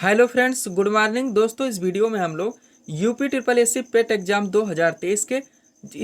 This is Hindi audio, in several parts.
हेलो फ्रेंड्स, गुड मॉर्निंग दोस्तों। इस वीडियो में हम लोग यूपी ट्रिपल एससी पेट एग्जाम 2023 के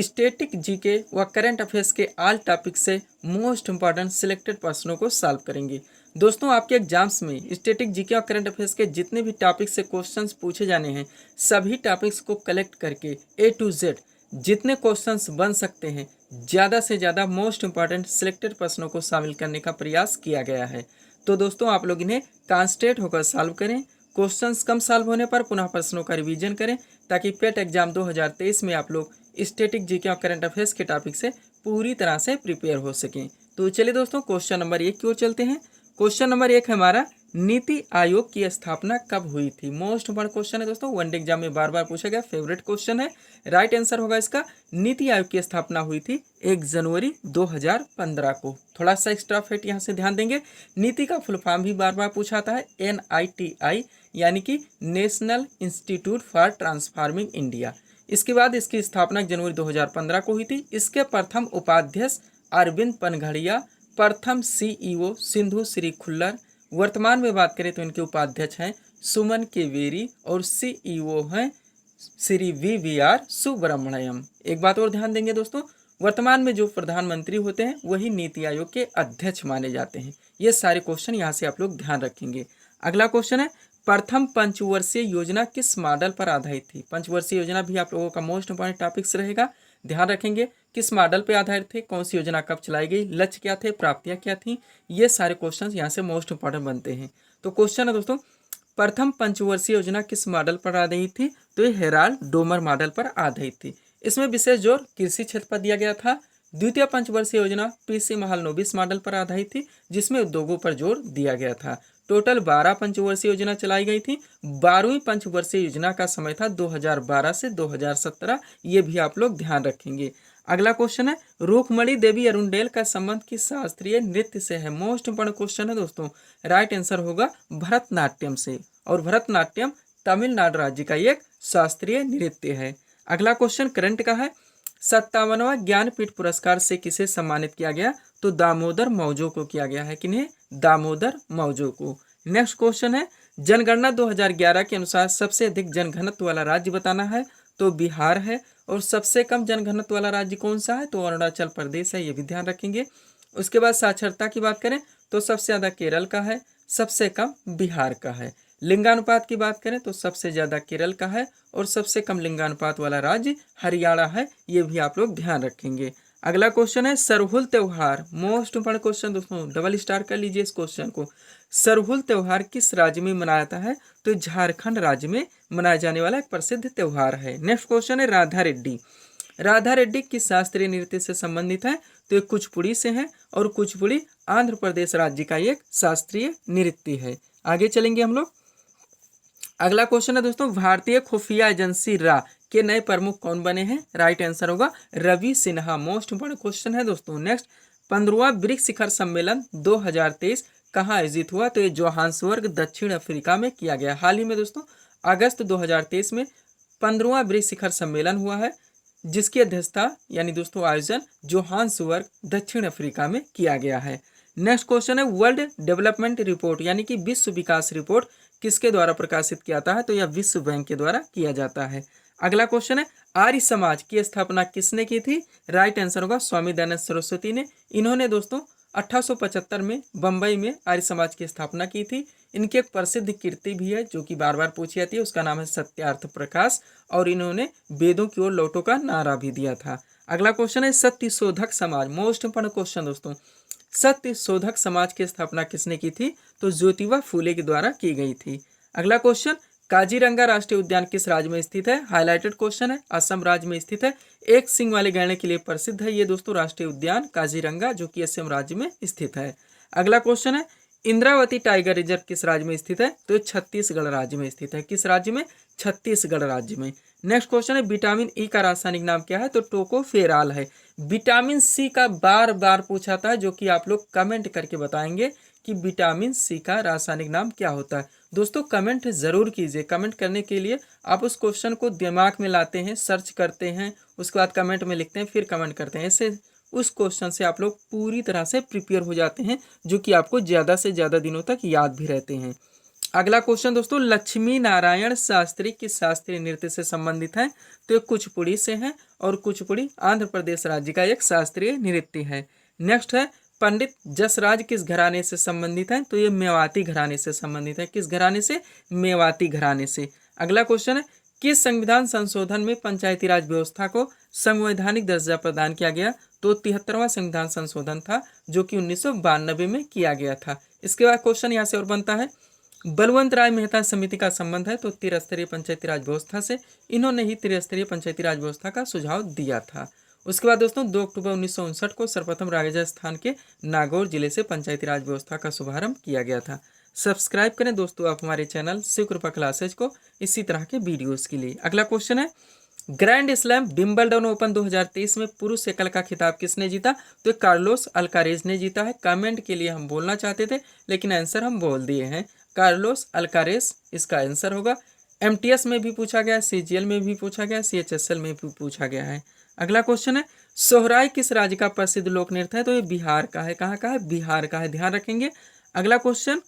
स्टैटिक जीके व करंट अफेयर्स के ऑल टॉपिक से मोस्ट इंपॉर्टेंट सिलेक्टेड प्रश्नों को सॉल्व करेंगे। दोस्तों, आपके एग्जाम्स में स्टैटिक जीके और करंट अफेयर्स के जितने भी टॉपिक से क्वेश्चंस पूछे जाने हैं, सभी टॉपिक्स को कलेक्ट करके A to Z जितने क्वेश्चंस बन सकते हैं, ज़्यादा से ज़्यादा मोस्ट इंपॉर्टेंट सिलेक्टेड प्रश्नों को शामिल करने का प्रयास किया गया है। तो दोस्तों, आप लोग इन्हें कॉन्सेंट्रेट होकर सॉल्व करें। क्वेश्चंस कम सॉल्व होने पर पुनः प्रश्नों का रिवीजन करें, ताकि पेट एग्जाम 2023 में आप लोग स्टैटिक जीके और करंट अफेयर्स के टॉपिक से पूरी तरह से प्रिपेयर हो सकें। तो चलिए दोस्तों, क्वेश्चन नंबर 1 की ओर चलते हैं। क्वेश्चन नंबर 1 है हमारा, नीति आयोग की स्थापना कब हुई थी। मोस्ट इंपॉर्टेंट क्वेश्चन है दोस्तों, वनडे एग्जाम में बार बार पूछा गया, फेवरेट क्वेश्चन है। राइट आंसर होगा इसका, नीति आयोग की स्थापना हुई थी 1 जनवरी 2015 को। थोड़ा सा एक्स्ट्रा फैक्ट यहाँ से ध्यान देंगे, नीति का फुल फॉर्म भी बार बार पूछा आता है, NITI, यानी कि national institute for transforming India. इसके बाद इसकी स्थापना जनवरी 2015 को हुई थी। इसके प्रथम उपाध्यक्ष अरविंद पनघड़िया, प्रथम CEO सिंधु श्री खुल्लर। वर्तमान में बात करें तो इनके उपाध्यक्ष हैं सुमन केवेरी और CEO हैं श्री VVR सुब्रमण्यम। एक बात और ध्यान देंगे दोस्तों, वर्तमान में जो प्रधानमंत्री होते हैं वही नीति आयोग के अध्यक्ष माने जाते हैं। ये सारे क्वेश्चन यहाँ से आप लोग ध्यान रखेंगे। अगला क्वेश्चन है, प्रथम पंचवर्षीय योजना किस मॉडल पर आधारित थी। पंचवर्षीय योजना भी आप लोगों का मोस्ट इंपॉर्टेंट टॉपिक्स रहेगा, ध्यान रखेंगे। किस मॉडल पर आधारित थे, कौन सी योजना कब चलाई गई, लक्ष्य क्या थे, प्राप्तियां क्या थी, ये सारे क्वेश्चन यहाँ से मोस्ट इंपॉर्टेंट बनते हैं। तो क्वेश्चन है दोस्तों, प्रथम पंचवर्षीय योजना किस मॉडल पर आधारित थी, तो ये हेराल्ड डोमर मॉडल पर आधारित थी। इसमें विशेष जोर कृषि क्षेत्र पर दिया गया था। द्वितीय पंचवर्षीय योजना PC महालनोबिस मॉडल पर आधारित थी, जिसमें उद्योगों पर जोर दिया गया था। टोटल 12 पंचवर्षीय योजना चलाई गई थी। 12वीं पंचवर्षीय योजना का समय था 2012 से 2017, ये भी आप लोग ध्यान रखेंगे। अगला क्वेश्चन है, रुक्मणी देवी अरुणडेल का संबंध किस शास्त्रीय नृत्य से है। मोस्ट इंपॉर्टेंट क्वेश्चन है दोस्तों। राइट आंसर होगा भरतनाट्यम से, और भरतनाट्यम तमिलनाडु राज्य का एक शास्त्रीय नृत्य है। अगला क्वेश्चन करंट का है, 57वां ज्ञानपीठ पुरस्कार से किसे सम्मानित किया गया, तो दामोदर मौजो को किया गया है। किन्हें, दामोदर मौजो को। नेक्स्ट क्वेश्चन है, जनगणना 2011 के अनुसार सबसे अधिक जनघनत्व वाला राज्य बताना है, तो बिहार है। और सबसे कम जनघनत्व वाला राज्य कौन सा है, तो अरुणाचल प्रदेश है, ये भी ध्यान रखेंगे। उसके बाद साक्षरता की बात करें तो सबसे ज़्यादा केरल का है, सबसे कम बिहार का है। लिंगानुपात की बात करें तो सबसे ज़्यादा केरल का है, और सबसे कम लिंगानुपात वाला राज्य हरियाणा है, ये भी आप लोग ध्यान रखेंगे। अगला क्वेश्चन है, सरहुल त्योहार। मोस्ट इंपॉर्टेंट क्वेश्चन दोस्तों, डबल स्टार कर लीजिए इस क्वेश्चन को। सरहुल त्योहार किस राज्य में मनाया जाता है, तो झारखंड राज्य में मनाया जाने वाला एक प्रसिद्ध त्योहार है। नेक्स्ट क्वेश्चन है, राधा रेड्डी। राधा रेड्डी किस शास्त्रीय नृत्य से संबंधित है, तो ये कुचिपुड़ी से है, और कुचिपुड़ी आंध्र प्रदेश राज्य का एक शास्त्रीय नृत्य है। आगे चलेंगे हम लोग। अगला क्वेश्चन है दोस्तों, भारतीय खुफिया एजेंसी रा के नए प्रमुख कौन बने हैं। राइट आंसर होगा Ravi Sinha. Most important question है दोस्तों। नेक्स्ट, 15वां ब्रिक्स शिखर सम्मेलन 2023 कहाँ आयोजित हुआ, तो ये जोहान्सबर्ग दक्षिण अफ्रीका में किया गया। हाल ही में दोस्तों अगस्त 2023 में 15वां ब्रिक्स शिखर सम्मेलन हुआ है, जिसकी अध्यक्षता यानी दोस्तों आयोजन जोहान्सबर्ग दक्षिण अफ्रीका में किया गया है। नेक्स्ट क्वेश्चन है, वर्ल्ड डेवलपमेंट रिपोर्ट यानी कि विश्व विकास रिपोर्ट किसके द्वारा प्रकाशित किया जाता है, तो यह विश्व बैंक के द्वारा किया जाता है। अगला क्वेश्चन है, आर्य समाज की स्थापना किसने की थी। राइट आंसर होगा स्वामी दयानंद सरस्वती ने। इन्होंने दोस्तों 1875 में बम्बई में आर्य समाज की स्थापना की थी। इनकी एक प्रसिद्ध कीर्ति भी है जो कि बार बार पूछी जाती है, उसका नाम है सत्यार्थ प्रकाश, और इन्होंने वेदों की ओर लौटो का नारा भी दिया था। अगला क्वेश्चन है, सत्य शोधक समाज। मोस्ट इंपॉर्टेंट क्वेश्चन दोस्तों, सत्य शोधक समाज की स्थापना किसने की थी, तो ज्योतिबा फूले के द्वारा की गई थी। अगला क्वेश्चन, काजीरंगा राष्ट्रीय उद्यान किस राज्य में स्थित है। हाईलाइटेड क्वेश्चन है, असम राज्य में स्थित है। एक सींग वाले गैंडे के लिए प्रसिद्ध है ये दोस्तों राष्ट्रीय उद्यान काजीरंगा, जो कि असम राज्य में स्थित है। अगला क्वेश्चन है, इंद्रावती टाइगर रिजर्व किस राज्य में स्थित है, तो छत्तीसगढ़ राज्य में स्थित है। किस राज्य में, छत्तीसगढ़ राज्य में। नेक्स्ट क्वेश्चन है, विटामिन ई का रासायनिक नाम क्या है, तो टोकोफेराल है। विटामिन सी का बार बार पूछा था, जो कि आप लोग कमेंट करके बताएंगे कि विटामिन सी का रासायनिक नाम क्या होता है। दोस्तों कमेंट जरूर कीजिए। कमेंट करने के लिए आप उस क्वेश्चन को दिमाग में लाते हैं, सर्च करते हैं, उसके बाद कमेंट में लिखते हैं, फिर कमेंट करते हैं। ऐसे उस क्वेश्चन से आप लोग पूरी तरह से प्रिपेयर हो जाते हैं, जो कि आपको ज़्यादा से ज़्यादा दिनों तक याद भी रहते हैं। अगला क्वेश्चन दोस्तों, लक्ष्मी नारायण शास्त्री किस शास्त्रीय नृत्य से संबंधित है? तो ये कुचिपुड़ी से है और कुचिपुड़ी आंध्र प्रदेश राज्य का एक शास्त्रीय नृत्य है। नेक्स्ट है, पंडित जसराज किस घराने से संबंधित है? तो ये मेवाती घराने से संबंधित है। किस घराने से? मेवाती घराने से। अगला क्वेश्चन है, किस संविधान संशोधन में पंचायती राज व्यवस्था को संवैधानिक दर्जा प्रदान किया गया? तो 73वां संविधान संशोधन था जो कि 1992 में किया गया था। इसके बाद क्वेश्चन यहाँ से और बनता है, बलवंत राय मेहता समिति का संबंध है? तो त्रिस्तरीय पंचायती राज व्यवस्था से। इन्होंने ही त्रिस्तरीय पंचायती राज व्यवस्था का सुझाव दिया था। उसके बाद दोस्तों 2 अक्टूबर 1959 को सर्वप्रथम राजस्थान के नागौर जिले से पंचायती राज व्यवस्था का शुभारंभ किया गया था। सब्सक्राइब करें दोस्तों आप हमारे चैनल शिव कृपा क्लासेज को इसी तरह के वीडियोस के लिए। अगला क्वेश्चन है, ग्रैंड स्लैम विंबलडन ओपन 2023 में पुरुष एकल का खिताब किसने जीता? तो कार्लोस अल्कारेज ने जीता है। कमेंट के लिए हम बोलना चाहते थे लेकिन आंसर हम बोल दिए हैं, कार्लोस अल्कारेज इसका आंसर होगा। एमटीएस में भी पूछा गया, सीजीएल में भी पूछा गया, सीएचएसएल में भी पूछा गया है। अगला क्वेश्चन है, सोहराय किस राज्य का प्रसिद्ध लोक नृत्य है? तो ये बिहार का है। कहाँ का है? बिहार का है, ध्यान रखेंगे। अगला क्वेश्चन,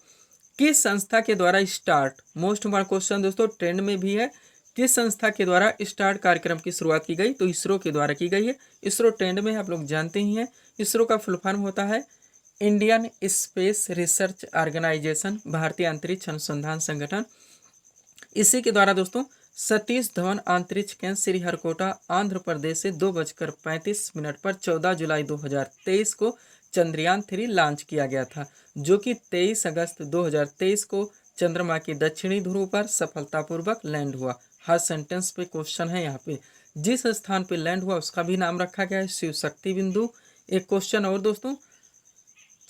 किस संस्था के द्वारा स्टार्ट, मोस्ट इम्पोर्टेंट क्वेश्चन दोस्तों, ट्रेंड में भी है, किस संस्था के द्वारा स्टार्ट कार्यक्रम की शुरुआत की गई? तो इसरो के द्वारा की गई है। इसरो ट्रेंड में आप लोग जानते ही हैं। इसरो का फुल फॉर्म होता है इंडियन स्पेस रिसर्च ऑर्गेनाइजेशन, भारतीय अंतरिक्ष अनुसंधान संगठन। इसी के द्वारा दोस्तों सतीश धवन अंतरिक्ष केंद्र श्रीहरिकोटा आंध्र प्रदेश से 2:35 पर 14 जुलाई 2023 को चंद्रयान 3 लॉन्च किया गया था, जो कि 23 अगस्त 2023 को चंद्रमा के दक्षिणी ध्रुव पर सफलतापूर्वक लैंड हुआ। हर सेंटेंस पे क्वेश्चन है। यहाँ पे जिस स्थान पे लैंड हुआ उसका भी नाम रखा गया है शिव शक्ति बिंदु। एक क्वेश्चन और दोस्तों,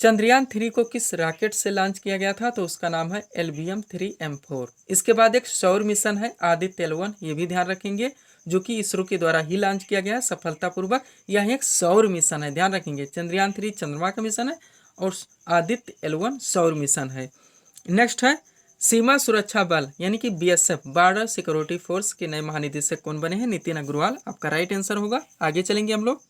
चंद्रयान 3 को किस रॉकेट से लॉन्च किया गया था? तो उसका नाम है LVM-3M4। इसके बाद एक सौर मिशन है आदित्य L1, ये भी ध्यान रखेंगे, जो कि इसरो के द्वारा ही लॉन्च किया गया है सफलतापूर्वक। यह एक सौर मिशन है, ध्यान रखेंगे। चंद्रयान 3 चंद्रमा का मिशन है और आदित्य L1 सौर मिशन है। नेक्स्ट है, सीमा सुरक्षा बल यानी कि BSF बॉर्डर सिक्योरिटी फोर्स के नए महानिदेशक कौन बने हैं? नितिन अग्रवाल आपका राइट आंसर होगा। आगे चलेंगे हम लोग।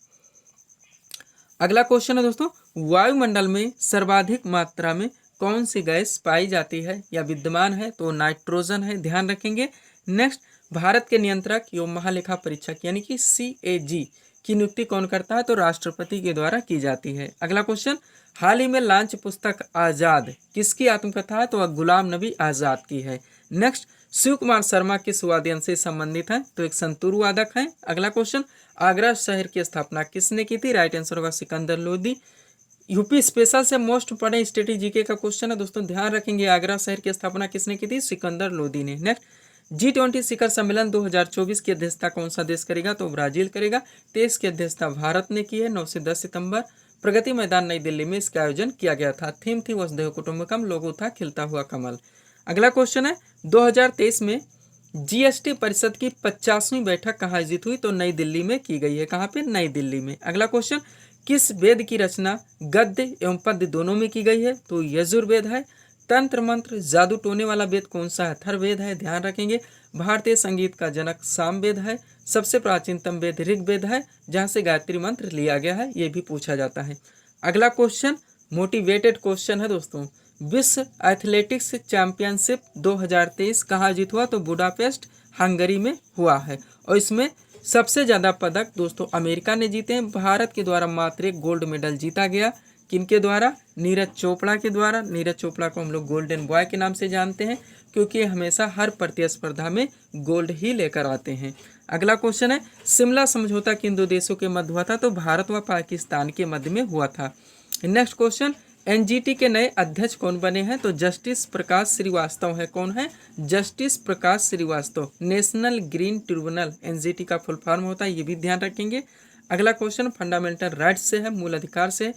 अगला क्वेश्चन है दोस्तों, वायुमंडल में सर्वाधिक मात्रा में कौन सी गैस पाई जाती है या विद्यमान है? तो नाइट्रोजन है, ध्यान रखेंगे। नेक्स्ट, भारत के नियंत्रक एवं महालेखा परीक्षक यानी कि CAG की नियुक्ति कौन करता है? तो राष्ट्रपति के द्वारा की जाती है। अगला क्वेश्चन, हाल ही में लॉन्च पुस्तक आज़ाद किसकी आत्मकथा है? तो वह गुलाम नबी आज़ाद की है। नेक्स्ट, शिव कुमार शर्मा किस वाद्य यंत्र से संबंधित है? तो एक संतूर वादक है। अगला क्वेश्चन, आगरा शहर की स्थापना किसने की थी? राइट आंसर होगा सिकंदर लोदी। यूपी स्पेशल से मोस्ट इंपोर्टेंट स्टेटिक जीके का क्वेश्चन है दोस्तों, ध्यान रखेंगे। आगरा शहर की स्थापना किसने की थी? सिकंदर लोदी ने। नेक्स्ट, G20 शिखर सम्मेलन 2024 की अध्यक्षता कौन सा देश करेगा? तो ब्राजील करेगा। देश की अध्यक्षता भारत ने की है। 9 से 10 सितंबर प्रगति मैदान नई दिल्ली में इसका आयोजन किया गया था। थीम थी वसुधैव कुटुंबकम, लोगो था खिलता हुआ कमल। अगला क्वेश्चन है, 2023 में GST परिषद की 50वीं बैठक कहाँ आयोजित हुई? तो नई दिल्ली में की गई है। कहाँ पे? नई दिल्ली में। अगला क्वेश्चन, किस वेद की रचना गद्य एवं पद्य दोनों में की गई है? तो यजुर्वेद है। तंत्र मंत्र जादू टोने वाला वेद कौन सा है? अथर्ववेद है, ध्यान रखेंगे। भारतीय संगीत का जनक सामवेद है। सबसे प्राचीनतम वेद ऋग्वेद है, जहाँ से गायत्री मंत्र लिया गया है, ये भी पूछा जाता है। अगला क्वेश्चन मोटिवेटेड क्वेश्चन है दोस्तों, विश्व एथलेटिक्स चैंपियनशिप 2023 कहाँ आयोजित हुआ? तो बुडापेस्ट हंगरी में हुआ है और इसमें सबसे ज़्यादा पदक दोस्तों अमेरिका ने जीते हैं। भारत के द्वारा मात्र एक गोल्ड मेडल जीता गया। किनके द्वारा? नीरज चोपड़ा के द्वारा। नीरज चोपड़ा को हम लोग गोल्डन बॉय के नाम से जानते हैं क्योंकि हमेशा हर प्रतिस्पर्धा में गोल्ड ही लेकर आते हैं। अगला क्वेश्चन है, शिमला समझौता किन दो देशों के मध्य हुआ था? तो भारत व पाकिस्तान के मध्य में हुआ था। नेक्स्ट क्वेश्चन, NGT के नए अध्यक्ष कौन बने हैं? तो जस्टिस प्रकाश श्रीवास्तव है। कौन है? Justice Prakash Srivastava. National green tribunal NGT का फुल फॉर्म होता है, ये भी ध्यान रखेंगे। अगला क्वेश्चन फंडामेंटल राइट्स से है, मूल अधिकार से।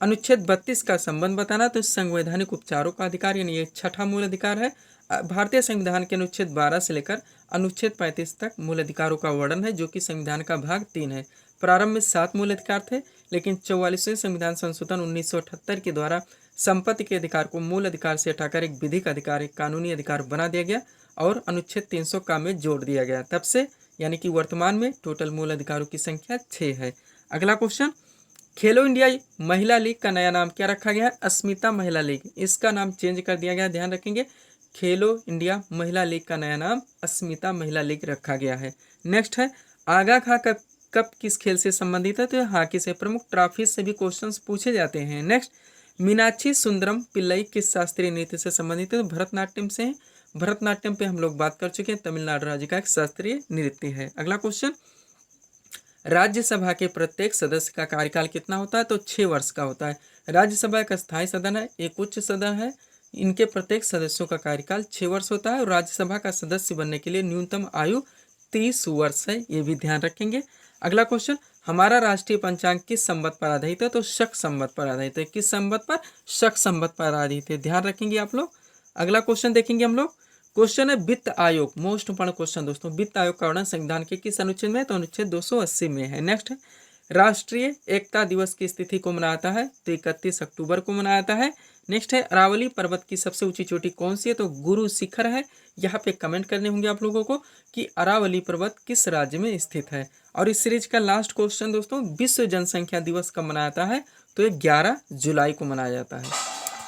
अनुच्छेद 32 का संबंध बताना, तो संवैधानिक उपचारों का अधिकार यानी ये छठा मूल अधिकार है। भारतीय संविधान के अनुच्छेद 12 से लेकर अनुच्छेद 35 तक मूल अधिकारों का वर्णन है, जो कि संविधान का भाग 3 है। प्रारंभ में 7 मूल अधिकार थे, लेकिन 44वें संविधान संशोधन 1978 के द्वारा संपत्ति के अधिकार को मूल अधिकार से हटाकर एक विधिक अधिकार, एक कानूनी अधिकार बना दिया गया और अनुच्छेद 300 का में जोड़ दिया गया। तब से यानी कि वर्तमान में टोटल मूल अधिकारों की संख्या 6 है। अगला क्वेश्चन, खेलो इंडिया महिला लीग का नया नाम क्या रखा गया है? अस्मिता महिला लीग, इसका नाम चेंज कर दिया गया, ध्यान रखेंगे। खेलो इंडिया महिला लीग का नया नाम अस्मिता महिला लीग रखा गया है। नेक्स्ट है आगा खा कप कप किस खेल से संबंधित है, तो हॉकी से। प्रमुख ट्रॉफी से भी क्वेश्चंस पूछे जाते हैं। नेक्स्ट मीनाक्षी सुंदरम पिल्लई किस शास्त्रीय नृत्य से संबंधित है, तो भरतनाट्यम से। भरतनाट्यम पे हम लोग बात कर चुके हैं, तमिलनाडु राज्य का एक शास्त्रीय नृत्य है। अगला क्वेश्चन, राज्यसभा के प्रत्येक सदस्य का कार्यकाल कितना होता है, तो 6 वर्ष का होता है। राज्यसभा एक स्थायी सदन है, एक उच्च सदन है। इनके प्रत्येक सदस्यों का कार्यकाल 6 वर्ष होता है और राज्यसभा का सदस्य बनने के लिए न्यूनतम आयु 30 वर्ष है, ये भी ध्यान रखेंगे। अगला क्वेश्चन, हमारा राष्ट्रीय पंचांग किस संवत पर आधारित है, तो शक संवत पर आधारित है। किस संवत पर, शक संवत पर आधारित है, ध्यान रखेंगे आप लोग। अगला क्वेश्चन देखेंगे हम लोग, क्वेश्चन है वित्त आयोग, मोस्ट इंपॉर्टेंट क्वेश्चन दोस्तों। वित्त आयोग का वर्णन संविधान के किस अनुच्छेद में है, तो अनुच्छेद 280 में है। नेक्स्ट है राष्ट्रीय एकता दिवस की तिथि को मनाया जाता है, तो 31 अक्टूबर को मनाया जाता है। नेक्स्ट है अरावली पर्वत की सबसे ऊंची चोटी कौन सी है, तो गुरु शिखर है। यहाँ पे कमेंट करने होंगे आप लोगों को कि अरावली पर्वत किस राज्य में स्थित है। और इस सीरीज का लास्ट क्वेश्चन दोस्तों, विश्व जनसंख्या दिवस कब मनाया जाता है, तो ये 11 जुलाई को मनाया जाता है।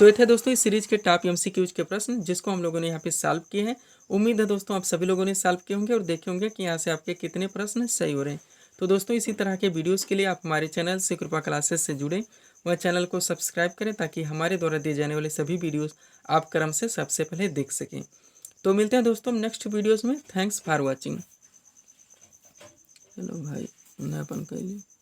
तो ये थे दोस्तों इस सीरीज के टॉप एमसीक्यूज के प्रश्न जिसको हम लोगों ने यहाँ पे सॉल्व किए हैं। उम्मीद है दोस्तों आप सभी लोगों ने सॉल्व किए होंगे और देखे होंगे कि यहाँ से आपके कितने प्रश्न सही हो रहे हैं। तो दोस्तों इसी तरह के वीडियोस के लिए आप हमारे चैनल से कृपा क्लासेस से जुड़ें, वह चैनल को सब्सक्राइब करें ताकि हमारे द्वारा दिए जाने वाले सभी वीडियोस आप क्रम से सबसे पहले देख सकें। तो मिलते हैं दोस्तों नेक्स्ट वीडियोज़ में। Thanks for watching. चलो भाई, अपन कर लिया।